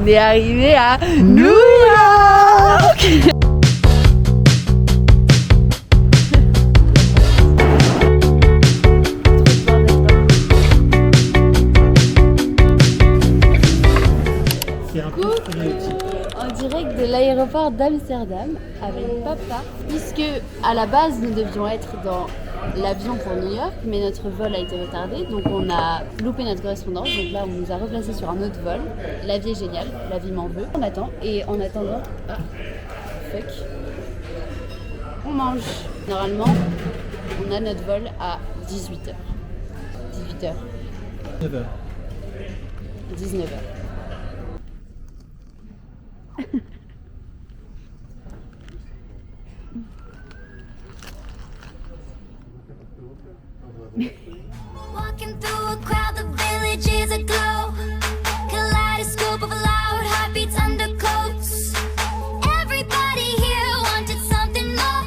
On est arrivé à New York. En direct de l'aéroport d'Amsterdam avec papa, puisque à la base nous devions être dans l'avion pour New York, mais notre vol a été retardé, donc on a loupé notre correspondance. Donc là, on nous a replacé sur un autre vol. La vie est géniale, la vie m'en veut. On attend, et en attendant, on mange. Normalement, on a notre vol à 18h. 18h. 9h. 19h. Walking through a crowd, the village is aglow. Kaleidoscope of loud heartbeats, undercoats. Everybody here wanted something more.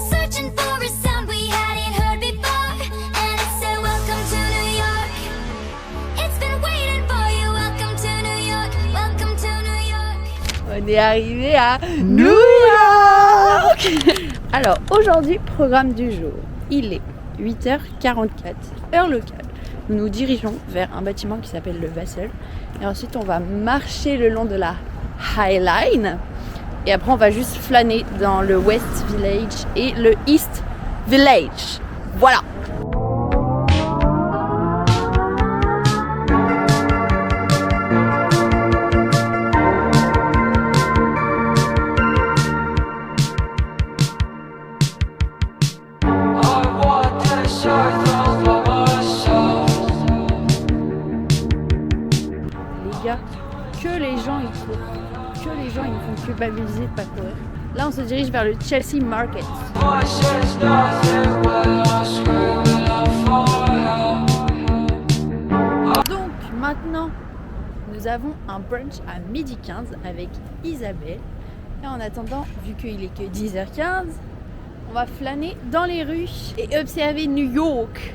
Searching for a sound we hadn't heard before. And it said, welcome to New York. It's been waiting for you. Welcome to New York. Welcome to New York. On est arrivé à New York. Alors aujourd'hui, programme du jour. Il est 8h44, heure locale. Nous nous dirigeons vers un bâtiment qui s'appelle le Vassel. Et ensuite, on va marcher le long de la High Line. Et après, on va juste flâner dans le West Village et le East Village. Voilà. Que les gens ils courent, que les gens ils me font culpabiliser de pas courir. Là on se dirige vers le Chelsea Market. Donc maintenant nous avons un brunch à 12h15 avec Isabelle. Et en attendant, vu qu'il est que 10h15, on va flâner dans les rues et observer New York.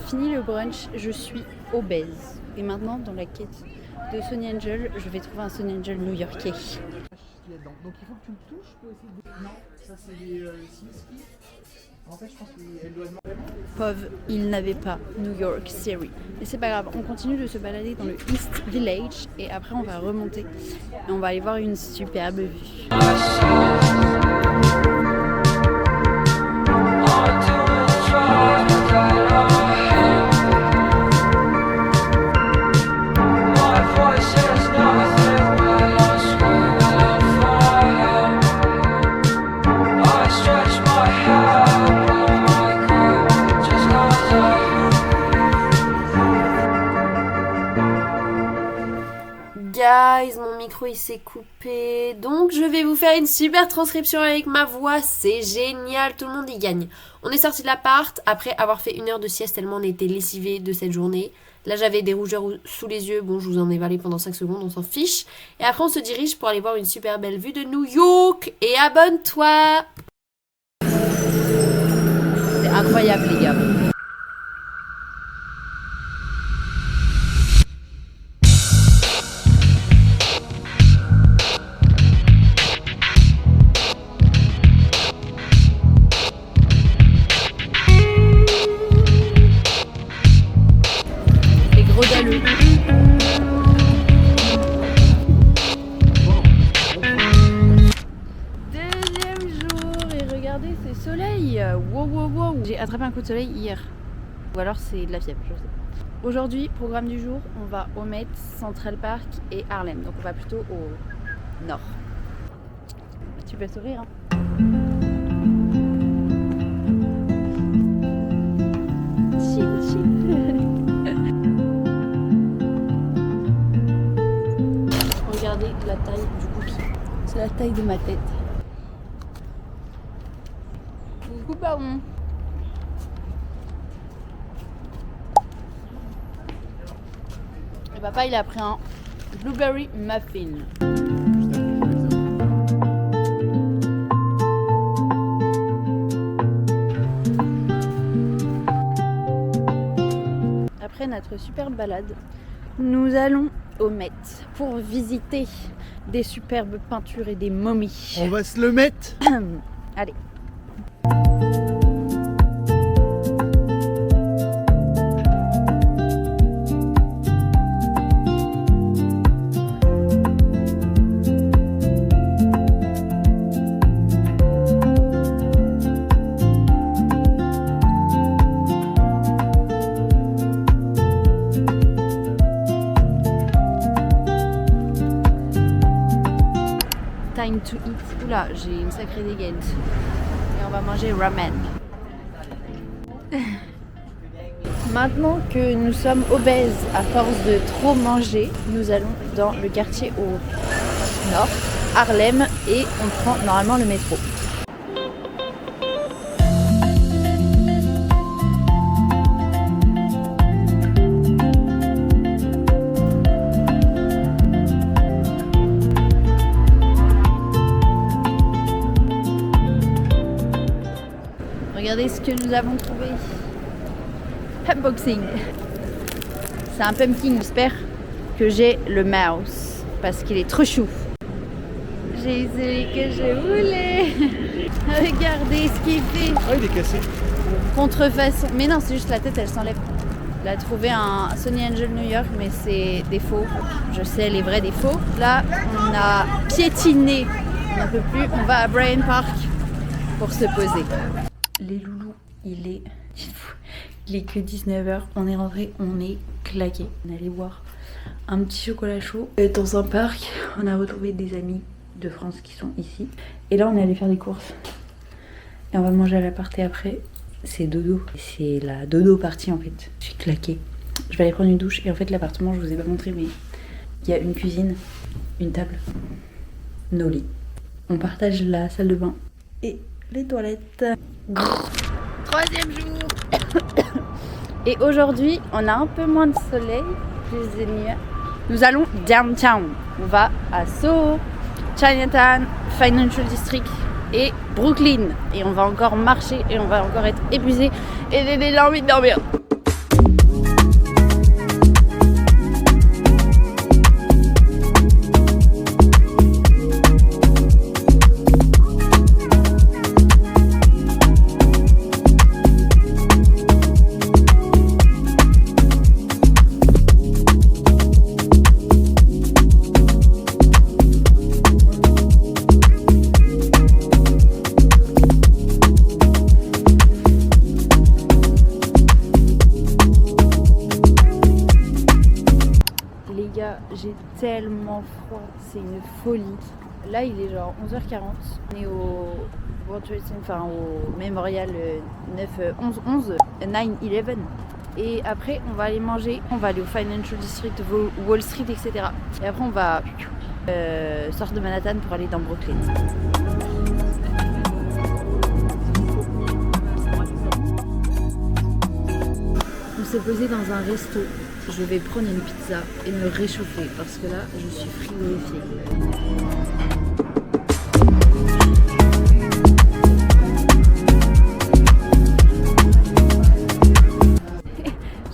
Fini le brunch, je suis obèse. Et maintenant, dans la quête de Sonny Angel, je vais trouver un Sonny Angel new-yorkais. Donc il faut que tu le touches, toi aussi. Non, ça c'est les Smiski. En fait, je pense qu'elle doit demander. Pauvre, il n'avait pas New York Series. Mais c'est pas grave, on continue de se balader dans le East Village et après on va remonter et on va aller voir une superbe vue. Guys, mon micro il s'est coupé, donc je vais vous faire une super transcription avec ma voix, c'est génial, tout le monde y gagne. On est sorti de l'appart après avoir fait 1 heure de sieste tellement on était lessivés de cette journée. Là j'avais des rougeurs sous les yeux, bon je vous en ai parlé pendant 5 secondes, on s'en fiche. Et après on se dirige pour aller voir une super belle vue de New York, et abonne-toi. C'est incroyable les gars. Deuxième jour et regardez ce soleil. Wow wow wow. J'ai attrapé un coup de soleil hier. Ou alors c'est de la fièvre, je sais pas. Aujourd'hui, programme du jour, on va au Met, Central Park et Harlem. Donc on va plutôt au nord. Tu peux sourire hein. Chill chill. Regardez la taille du cookie. C'est la taille de ma tête. Coucou, pardon. Et papa, il a pris un blueberry muffin. Après notre superbe balade, nous allons au Met pour visiter des superbes peintures et des momies. On va se le mettre. Allez. Time to eat. Oula, j'ai une sacrée dégaine. Et on va manger ramen. Maintenant que nous sommes obèses à force de trop manger, nous allons dans le quartier au nord, Harlem, et on prend normalement le métro. Regardez ce que nous avons trouvé. Unboxing. C'est un pumpkin. J'espère que j'ai le mouse parce qu'il est trop chou. J'ai eu celui que je voulais. Regardez ce qu'il fait. Oh, il est cassé. Contrefaçon. Mais non, c'est juste la tête, elle s'enlève. Il a trouvé un Sony Angel New York, mais c'est des faux. Je sais les vrais des faux. Là, on a piétiné. On n'en peut plus. On va à Bryant Park pour se poser. Les loulous, il est que 19h, on est rentré, on est claqué. On est allé boire un petit chocolat chaud dans un parc. On a retrouvé des amis de France qui sont ici. Et là on est allé faire des courses. Et on va manger à l'appart et après c'est dodo. C'est la dodo partie en fait. Je suis claquée. Je vais aller prendre une douche et en fait l'appartement je vous ai pas montré mais il y a une cuisine, une table, nos lits. On partage la salle de bain et les toilettes. Troisième jour. Et aujourd'hui, on a un peu moins de soleil, plus de nuages. Nous allons downtown. On va à Soho, Chinatown, Financial District et Brooklyn. Et on va encore marcher et on va encore être épuisé et j'ai déjà envie de dormir. J'ai tellement froid, c'est une folie. Là il est genre 11h40, on est au World Trade Center, enfin au Memorial 9/11, et après on va aller manger, on va aller au Financial District, Wall Street, etc. Et après on va sortir de Manhattan pour aller dans Brooklyn. On s'est posé dans un resto. Je vais prendre une pizza et me réchauffer parce que là, je suis frigorifiée.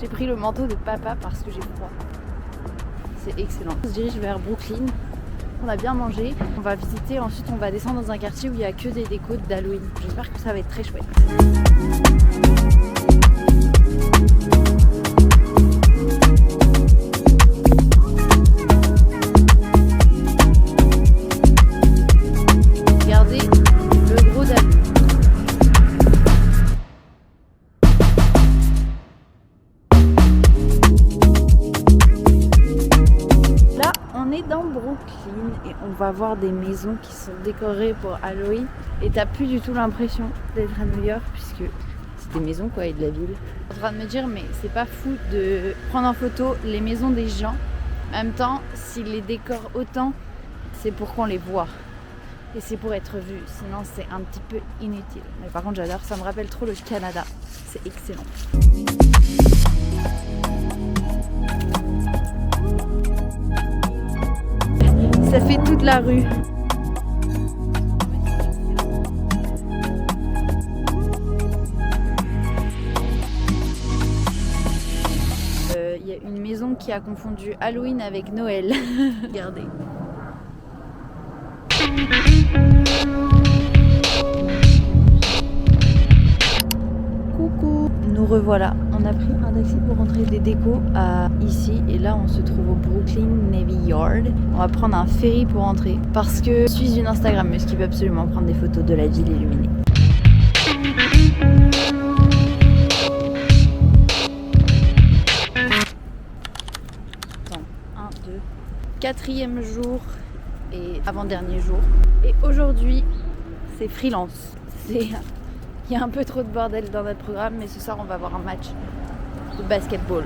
J'ai pris le manteau de papa parce que j'ai froid. C'est excellent. On se dirige vers Brooklyn. On a bien mangé. On va visiter. Ensuite, on va descendre dans un quartier où il n'y a que des décos d'Halloween. J'espère que ça va être très chouette. Et on va voir des maisons qui sont décorées pour Halloween et t'as plus du tout l'impression d'être à New York puisque c'est des maisons quoi et de la ville. Je suis en train de me dire mais c'est pas fou de prendre en photo les maisons des gens. En même temps, s'ils les décorent autant, c'est pour qu'on les voit. et c'est pour être vu, sinon c'est un petit peu inutile. Mais par contre j'adore, ça me rappelle trop le Canada, c'est excellent. Ça fait toute la rue. Il y a une maison qui a confondu Halloween avec Noël. Regardez. Coucou, nous revoilà. On a pris un taxi pour rentrer des décos à ici et là on se trouve au Brooklyn Navy Yard. On va prendre un ferry pour rentrer parce que je suis une Instagrammeuse qui veut absolument prendre des photos de la ville illuminée. Quatrième jour et avant-dernier jour. Et aujourd'hui, c'est freelance. Il y a un peu trop de bordel dans notre programme, mais ce soir, on va avoir un match de basketball.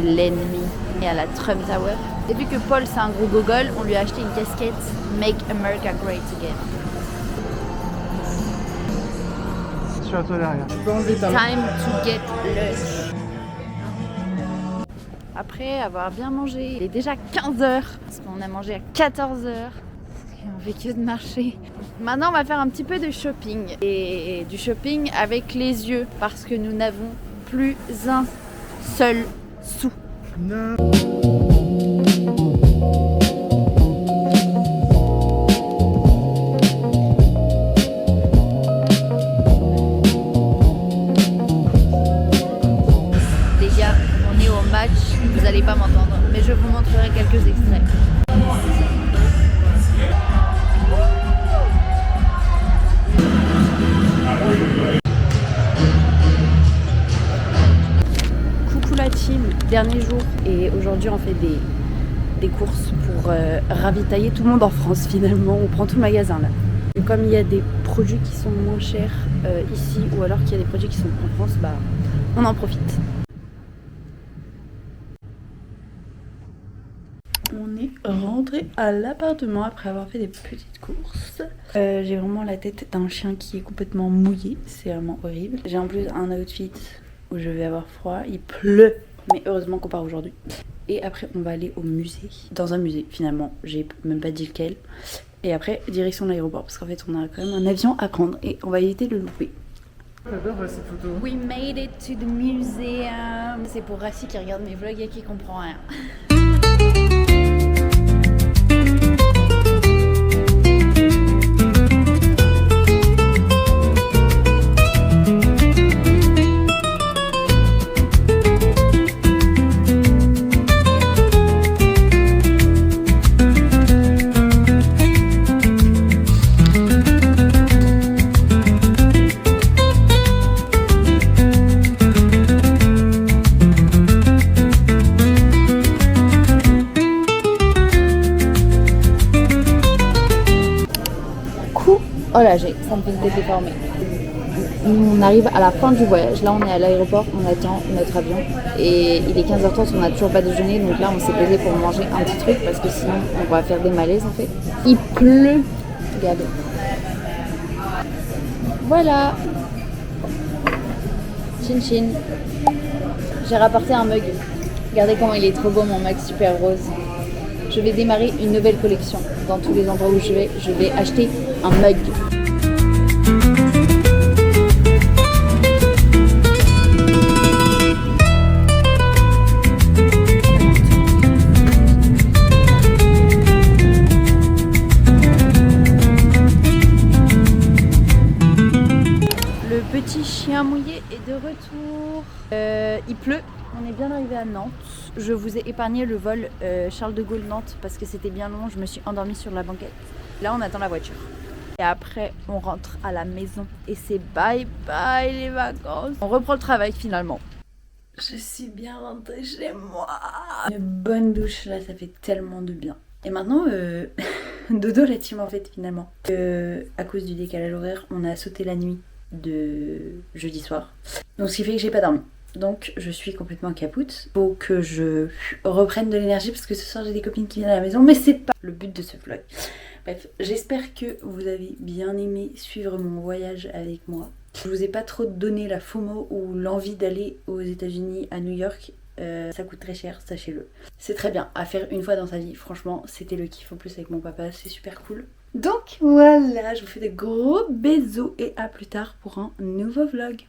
L'ennemi et à la Trump Tower. Et vu que Paul c'est un gros gogol, on lui a acheté une casquette Make America Great Again. Je suis à toi derrière. Tu peux enlever ta main. Time to get lunch. Après avoir bien mangé, il est déjà 15h parce qu'on a mangé à 14h. On fait que de marcher. Maintenant on va faire un petit peu de shopping et du shopping avec les yeux parce que nous n'avons plus un seul sous. Non. Les gars, on est au match, vous allez pas m'entendre, mais je vous montrerai quelques extraits. Dernier jour et aujourd'hui on fait des courses pour ravitailler tout le monde en France finalement. On prend tout le magasin là. Et comme il y a des produits qui sont moins chers ici ou alors qu'il y a des produits qui sont en France, bah on en profite. On est rentré à l'appartement après avoir fait des petites courses. J'ai vraiment la tête d'un chien qui est complètement mouillé, c'est vraiment horrible. J'ai en plus un outfit où je vais avoir froid, il pleut. Mais heureusement qu'on part aujourd'hui. Et après on va aller au musée. Dans un musée finalement, j'ai même pas dit lequel. Et après direction de l'aéroport parce qu'en fait on a quand même un avion à prendre et on va éviter de le louper. J'adore cette photo. We made it to the museum. C'est pour Rassi qui regarde mes vlogs et qui comprend rien. Oh là, ça me fait des déformés. On arrive à la fin du voyage. Là, on est à l'aéroport, on attend notre avion. Et il est 15h30, on n'a toujours pas déjeuné. Donc là, on s'est posé pour manger un petit truc parce que sinon, on va faire des malaises en fait. Il pleut. Regardez. Voilà. Chin chin. J'ai rapporté un mug. Regardez comment il est trop beau, mon mug super rose. Je vais démarrer une nouvelle collection. Dans tous les endroits où je vais acheter un mug. Le petit chien mouillé est de retour. Il pleut. On est bien arrivé à Nantes. Je vous ai épargné le vol Charles de Gaulle Nantes parce que c'était bien long. Je me suis endormie sur la banquette. Là, on attend la voiture. Et après, on rentre à la maison. Et c'est bye bye les vacances. On reprend le travail finalement. Je suis bien rentrée chez moi. Une bonne douche là, ça fait tellement de bien. Et maintenant, dodo la team en fait finalement. À cause du décalage horaire, on a sauté la nuit de jeudi soir. Donc ce qui fait que j'ai pas dormi. Donc je suis complètement capoute. Faut que je reprenne de l'énergie parce que ce soir j'ai des copines qui viennent à la maison. Mais c'est pas le but de ce vlog. Bref, j'espère que vous avez bien aimé suivre mon voyage avec moi. Je vous ai pas trop donné la FOMO ou l'envie d'aller aux États-Unis, à New York. Ça coûte très cher, sachez-le. C'est très bien à faire une fois dans sa vie. Franchement, c'était le kiff en plus avec mon papa. C'est super cool. Donc voilà, je vous fais de gros bisous et à plus tard pour un nouveau vlog.